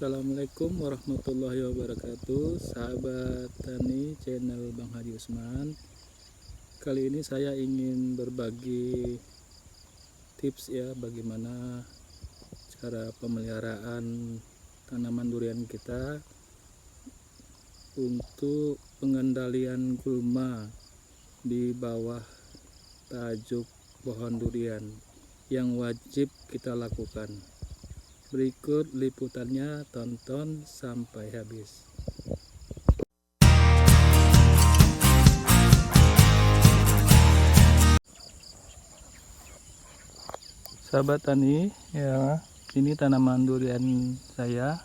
Assalamualaikum warahmatullahi wabarakatuh, sahabat tani channel Bang Haji Usman. Kali ini saya ingin berbagi tips ya, bagaimana cara pemeliharaan tanaman durian kita untuk pengendalian gulma di bawah tajuk pohon durian yang wajib kita lakukan. Berikut liputannya, tonton sampai habis. Sahabat tani ya, ini tanaman durian saya,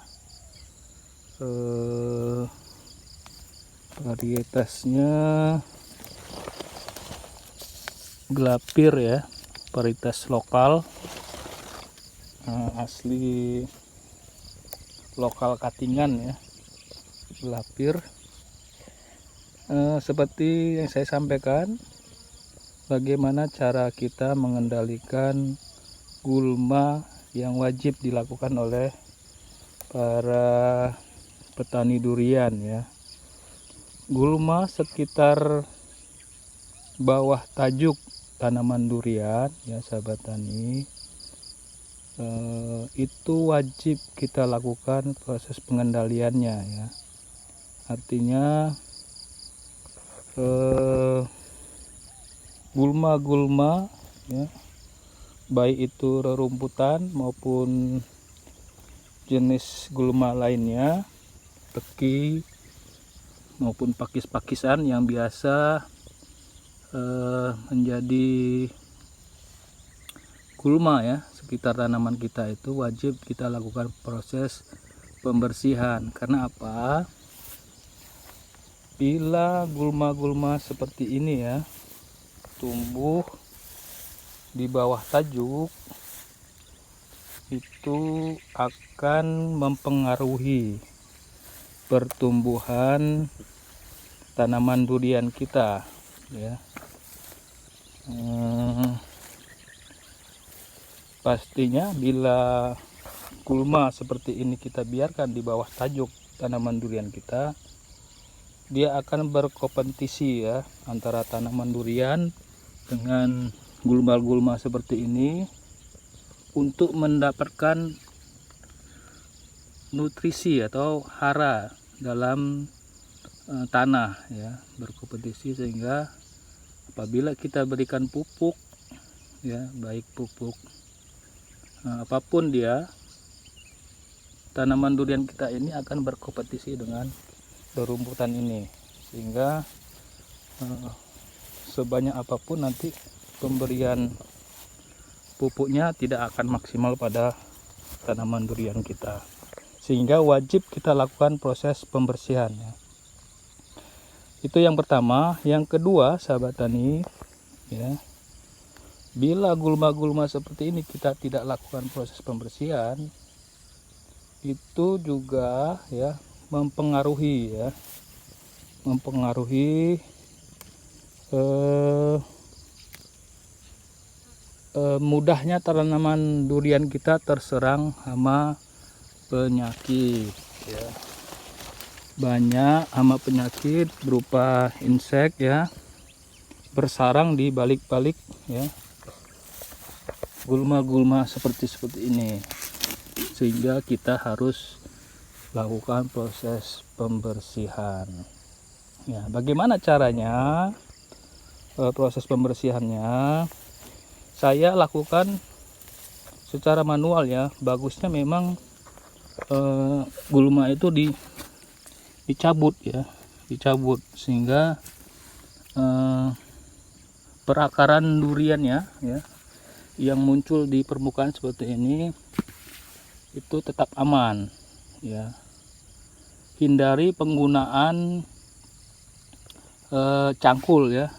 varietasnya gelapir ya, varietas lokal, asli lokal Katingan ya, gelapir. Seperti yang saya sampaikan, bagaimana cara kita mengendalikan gulma yang wajib dilakukan oleh para petani durian ya. Gulma sekitar bawah tajuk tanaman durian ya, sahabat tani, itu wajib kita lakukan proses pengendaliannya ya. Artinya gulma-gulma ya, baik itu rerumputan maupun jenis gulma lainnya, teki maupun pakis-pakisan yang biasa menjadi gulma ya sekitar tanaman kita, itu wajib kita lakukan proses pembersihan. Karena apa? Bila gulma-gulma seperti ini ya tumbuh di bawah tajuk, itu akan mempengaruhi pertumbuhan tanaman durian kita ya. Pastinya bila gulma seperti ini kita biarkan di bawah tajuk tanaman durian kita, dia akan berkompetisi ya antara tanaman durian dengan gulma-gulma seperti ini untuk mendapatkan nutrisi atau hara dalam tanah ya, berkompetisi. Sehingga apabila kita berikan pupuk ya, baik pupuk apapun dia, tanaman durian kita ini akan berkompetisi dengan rerumputan ini, sehingga sebanyak apapun nanti pemberian pupuknya tidak akan maksimal pada tanaman durian kita. Sehingga wajib kita lakukan proses pembersihan ya. Itu yang pertama. Yang kedua, sahabat tani ya, bila gulma-gulma seperti ini kita tidak lakukan proses pembersihan, itu juga ya mempengaruhi mudahnya tanaman durian kita terserang hama penyakit ya. Banyak hama penyakit berupa insek ya bersarang di balik-balik ya gulma-gulma seperti ini, sehingga kita harus lakukan proses pembersihan ya. Bagaimana caranya? Proses pembersihannya saya lakukan secara manual ya. Bagusnya memang gulma itu dicabut ya, dicabut sehingga perakaran duriannya ya yang muncul di permukaan seperti ini itu tetap aman ya. Hindari penggunaan cangkul ya,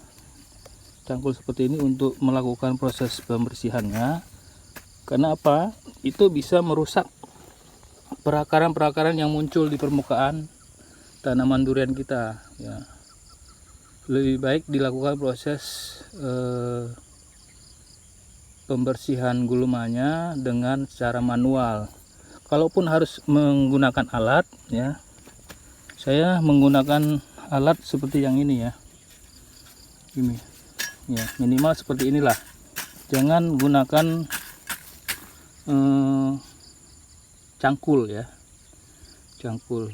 cangkul seperti ini untuk melakukan proses pembersihannya. Karena apa? Itu bisa merusak perakaran-perakaran yang muncul di permukaan tanaman durian kita ya. Lebih baik dilakukan proses pembersihan gulmanya dengan secara manual. kalaupun harus menggunakan alat ya, saya menggunakan alat seperti yang ini ya, ini ya, minimal seperti inilah. Jangan gunakan cangkul ya, cangkul.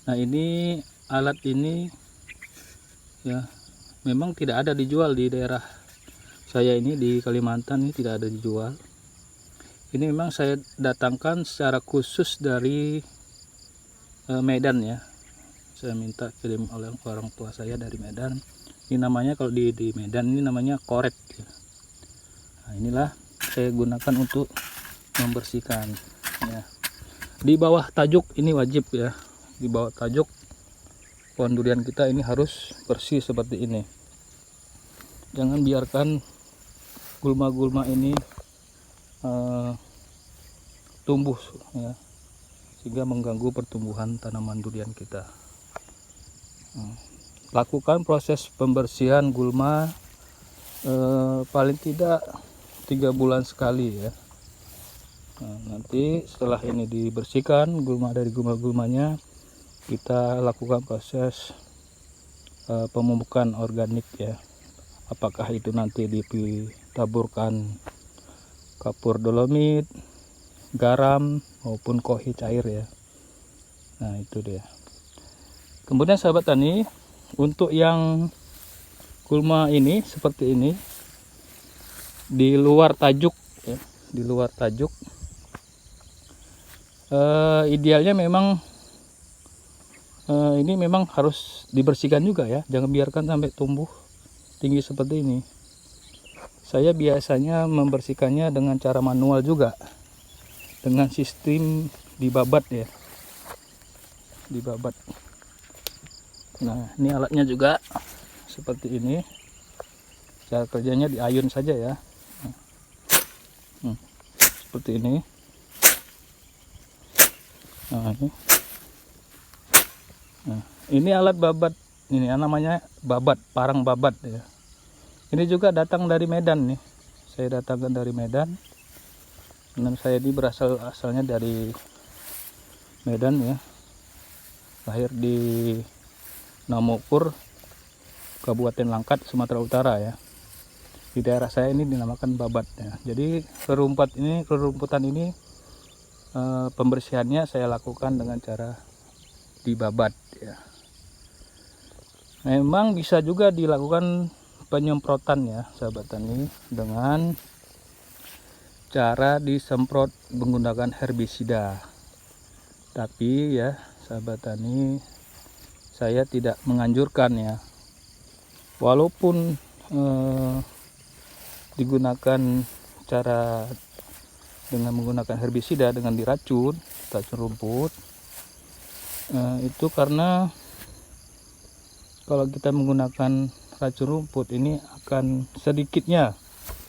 Nah ini alat ini ya memang tidak ada dijual di daerah saya ini, di Kalimantan ini tidak ada dijual. Ini memang saya datangkan secara khusus dari Medan ya. Saya minta kirim oleh orang tua saya dari Medan. Ini namanya, kalau di Medan ini namanya korek ya. Nah inilah saya gunakan untuk membersihkan ya. Di bawah tajuk ini wajib ya, di bawah tajuk pohon durian kita ini harus bersih seperti ini. Jangan biarkan gulma-gulma ini tumbuh ya, sehingga mengganggu pertumbuhan tanaman durian kita. Lakukan proses pembersihan gulma paling tidak 3 bulan sekali ya. Nanti setelah ini dibersihkan gulma dari gulma-gulmanya, kita lakukan proses pemupukan organik ya. Apakah itu nanti ditaburkan kapur dolomit, garam maupun kohi cair ya. Nah itu dia. Kemudian sahabat tani, untuk yang gulma ini seperti ini, di luar tajuk ya, di luar tajuk idealnya memang ini memang harus dibersihkan juga ya, jangan biarkan sampai tumbuh tinggi seperti ini. Saya biasanya membersihkannya dengan cara manual juga, dengan sistem dibabat ya, dibabat. Nah ini alatnya juga seperti ini, cara kerjanya diayun saja ya. Seperti ini. Nah, ini alat babat, ini namanya babat, parang babat ya. Ini juga datang dari Medan nih, saya datangkan dari Medan. Dan saya ini asalnya dari Medan ya, lahir di Namopur, Kabupaten Langkat, Sumatera Utara ya. Di daerah saya ini dinamakan babat ya. Jadi rerumputan ini pembersihannya saya lakukan dengan cara dibabat ya. Memang bisa juga dilakukan penyemprotan ya sahabat tani, dengan cara disemprot menggunakan herbisida. Tapi ya sahabat tani, saya tidak menganjurkan ya. Walaupun digunakan cara dengan menggunakan herbisida, dengan racun rumput, itu karena kalau kita menggunakan racun rumput ini akan sedikitnya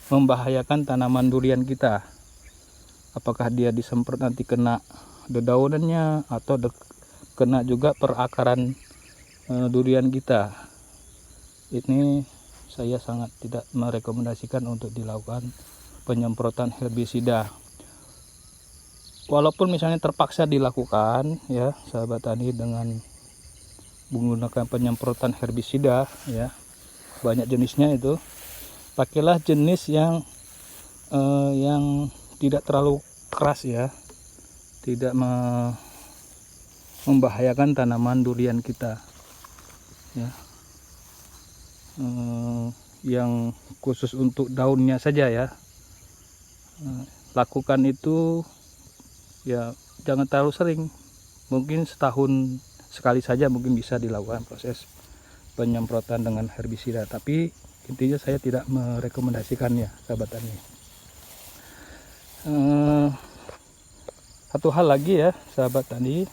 membahayakan tanaman durian kita. Apakah dia disemprot nanti kena dedaunannya atau kena juga perakaran durian kita. Ini saya sangat tidak merekomendasikan untuk dilakukan penyemprotan herbisida. Walaupun misalnya terpaksa dilakukan ya sahabat tani dengan menggunakan penyemprotan herbisida ya, banyak jenisnya itu, pakailah jenis yang tidak terlalu keras ya, tidak membahayakan tanaman durian kita ya. Yang khusus untuk daunnya saja ya, lakukan itu ya, jangan terlalu sering, mungkin setahun sekali saja mungkin bisa dilakukan proses penyemprotan dengan herbisida. Tapi intinya saya tidak merekomendasikannya sahabat tani. Satu hal lagi ya sahabat tani,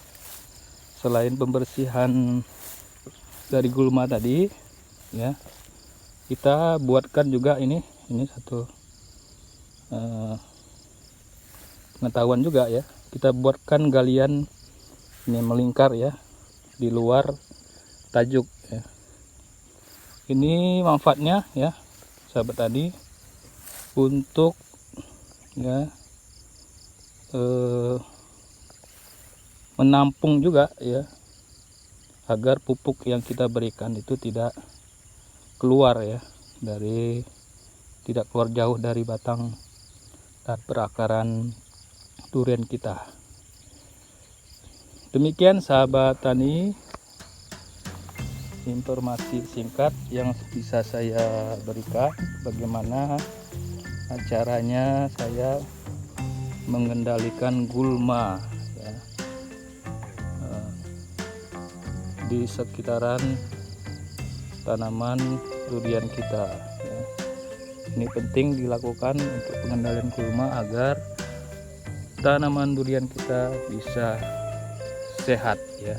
selain pembersihan dari gulma tadi ya, kita buatkan juga ini satu pengetahuan juga ya, kita buatkan galian ini melingkar ya di luar tajuk ya. Ini manfaatnya ya sahabat tani, untuk ya menampung juga ya, agar pupuk yang kita berikan itu tidak keluar ya, tidak keluar jauh dari batang dan perakaran durian kita. Demikian sahabat tani, informasi singkat yang bisa saya berikan bagaimana caranya saya mengendalikan gulma ya, di sekitaran tanaman durian kita ya. Ini penting dilakukan untuk pengendalian gulma agar tanaman durian kita bisa sehat ya.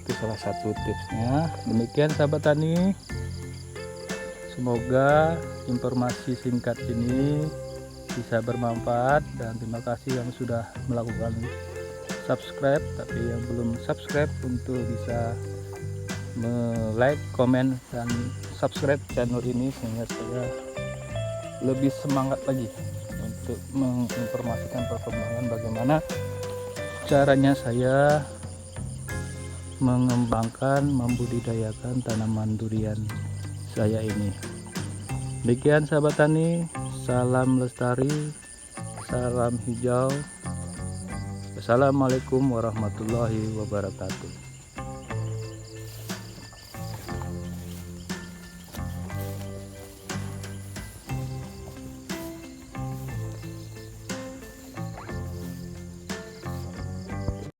Itu salah satu tipsnya. Demikian sahabat tani, semoga informasi singkat ini bisa bermanfaat, dan terima kasih yang sudah melakukan subscribe, tapi yang belum subscribe untuk bisa like, komen, dan subscribe channel ini sehingga saya lebih semangat lagi untuk menginformasikan perkembangan bagaimana caranya saya mengembangkan, membudidayakan tanaman durian saya ini. Demikian sahabat tani, salam lestari, salam hijau. Assalamualaikum warahmatullahi wabarakatuh.